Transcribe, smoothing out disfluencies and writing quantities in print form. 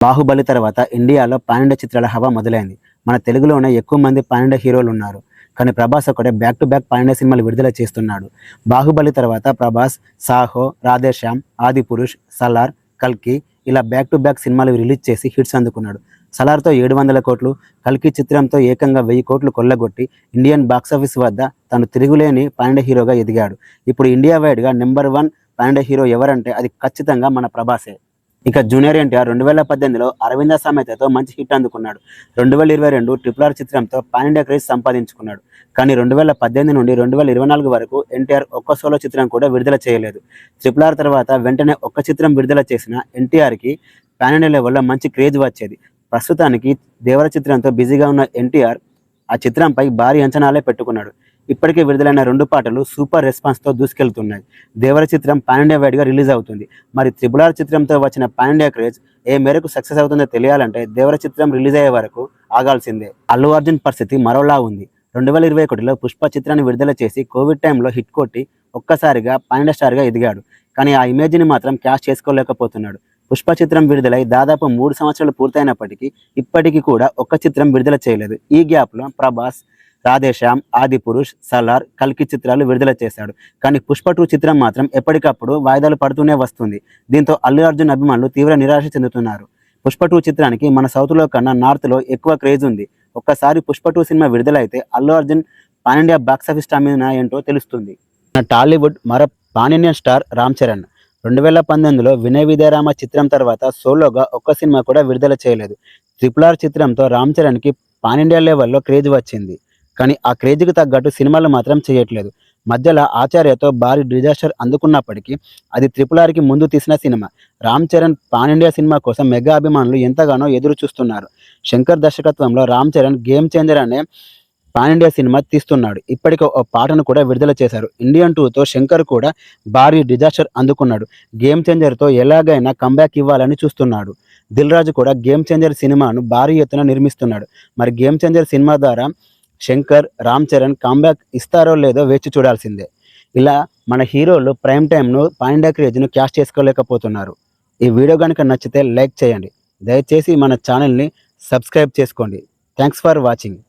బాహుబలి తర్వాత ఇండియాలో pan India చిత్రాల హవా మొదలైంది. మన తెలుగులోనే ఎక్కువ మంది పాన్ ఇండియా హీరోలు ఉన్నారు. కానీ ప్రభాస్ ఒకటే back to back pan India సినిమాలు విడుదల చేస్తున్నాడు. బాహుబలి తర్వాత ప్రభాస్ సాహో, రాధేశ్యామ్, ఆదిపురుష్, సలార్, కల్కి ఇలా బ్యాక్ టు బ్యాక్ సినిమాలు రిలీజ్ చేసి హిట్స్ అందుకున్నాడు. సలార్తో 700 కోట్లు, కల్కి చిత్రంతో ఏకంగా 1000 కోట్లు కొల్లగొట్టి ఇండియన్ బాక్సాఫీస్ వద్ద తను తిరుగులేని పాన్ ఇండియా హీరోగా ఎదిగాడు. ఇప్పుడు ఇండియా వైడ్గా నెంబర్ 1 పాన్ ఇండియా హీరో ఎవరంటే అది ఖచ్చితంగా మన ప్రభాసే. ఇక జూనియర్ ఎన్టీఆర్ 2018లో అరవింద సమేతతో మంచి హిట్ అందుకున్నాడు. 2022 RRR చిత్రంతో పాన్ ఇండియా క్రేజ్ సంపాదించుకున్నాడు. కానీ 2018 నుండి 2024 వరకు ఎన్టీఆర్ ఒక్క సోలో చిత్రం కూడా విడుదల చేయలేదు. RRR తర్వాత వెంటనే ఒక్క చిత్రం విడుదల చేసిన ఎన్టీఆర్కి పాన్ ఇండియా లెవెల్లో మంచి క్రేజ్ వచ్చేది. ప్రస్తుతానికి దేవర చిత్రంతో బిజీగా ఉన్న ఎన్టీఆర్ ఆ చిత్రంపై భారీ అంచనాలే పెట్టుకున్నాడు. ఇప్పటికే విడుదలైన 2 పాటలు సూపర్ రెస్పాన్స్తో దూసుకెళ్తున్నాయి. దేవర చిత్రం పాన్ ఇండియా వైడ్గా రిలీజ్ అవుతుంది. మరి RRR చిత్రంతో వచ్చిన పాన్ ఇండియా క్రేజ్ ఏ మేరకు సక్సెస్ అవుతుందో తెలియాలంటే దేవర చిత్రం రిలీజ్ అయ్యే వరకు ఆగాల్సిందే. అల్లు అర్జున్ పరిస్థితి మరోలా ఉంది. 2021లో పుష్ప చిత్రాన్ని విడుదల చేసి కోవిడ్ టైంలో హిట్ కొట్టి ఒక్కసారిగా పాన్ ఇండియా స్టార్గా ఎదిగాడు. కానీ ఆ ఇమేజ్ని మాత్రం క్యాష్ చేసుకోలేకపోతున్నాడు. పుష్ప చిత్రం విడుదలై దాదాపు 3 సంవత్సరాలు పూర్తయినప్పటికీ ఇప్పటికీ కూడా ఒక్క చిత్రం విడుదల చేయలేదు. ఈ గ్యాప్లో ప్రభాస్, రాధేశ్యామ్, ఆదిపురుష్, సలార్, కల్కి చిత్రాలు విడుదల చేశాడు. కానీ పుష్ప 2 చిత్రం మాత్రం ఎప్పటికప్పుడు వాయిదాలు పడుతూనే వస్తుంది. దీంతో అల్లు అర్జున్ అభిమానులు తీవ్ర నిరాశ చెందుతున్నారు. పుష్ప 2 చిత్రానికి మన సౌత్లో కన్నా నార్త్లో ఎక్కువ క్రేజ్ ఉంది. ఒక్కసారి పుష్ప 2 సినిమా విడుదలైతే Allu Arjun pan India box office stamina ఏంటో తెలుస్తుంది. టాలీవుడ్ మరో pan Indian star Ram Charan 2019లో వినయ విధేయరామ చిత్రం తర్వాత సోలోగా ఒక్క సినిమా కూడా విడుదల చేయలేదు. RRR చిత్రంతో రామ్ చరణ్కి పాన్ ఇండియా లెవెల్లో క్రేజ్ వచ్చింది. కానీ ఆ క్రేజ్కి తగ్గట్టు సినిమాలు మాత్రం చేయట్లేదు. మధ్యలో ఆచార్యతో భారీ డిజాస్టర్ అందుకున్నప్పటికీ అది RRRకి ముందు తీసిన cinema. Ram Charan pan India cinema కోసం మెగా అభిమానులు ఎంతగానో ఎదురు చూస్తున్నారు. శంకర్ దర్శకత్వంలో రామ్ చరణ్ గేమ్ చేంజర్ అనే పాన్ ఇండియా సినిమా తీస్తున్నాడు. ఇప్పటికే ఓ పాటను కూడా విడుదల చేశారు. ఇండియన్ 2తో శంకర్ కూడా భారీ డిజాస్టర్ అందుకున్నాడు. గేమ్ చేంజర్తో ఎలాగైనా కంబ్యాక్ ఇవ్వాలని చూస్తున్నాడు. దిల్ రాజు కూడా గేమ్ చేంజర్ సినిమాను భారీ ఎత్తున నిర్మిస్తున్నాడు. మరి గేమ్ చేంజర్ సినిమా ద్వారా శంకర్, రామ్ చరణ్ కంబ్యాక్ ఇస్తారో లేదో వేచి చూడాల్సిందే. ఇలా మన హీరోలు ప్రైమ్ టైంను పాన్ ఇండియా క్రేజ్ను క్యాష్ చేసుకోలేకపోతున్నారు. ఈ వీడియో కనుక నచ్చితే లైక్ చేయండి. దయచేసి మన ఛానల్ని సబ్స్క్రైబ్ చేసుకోండి. Thanks for watching.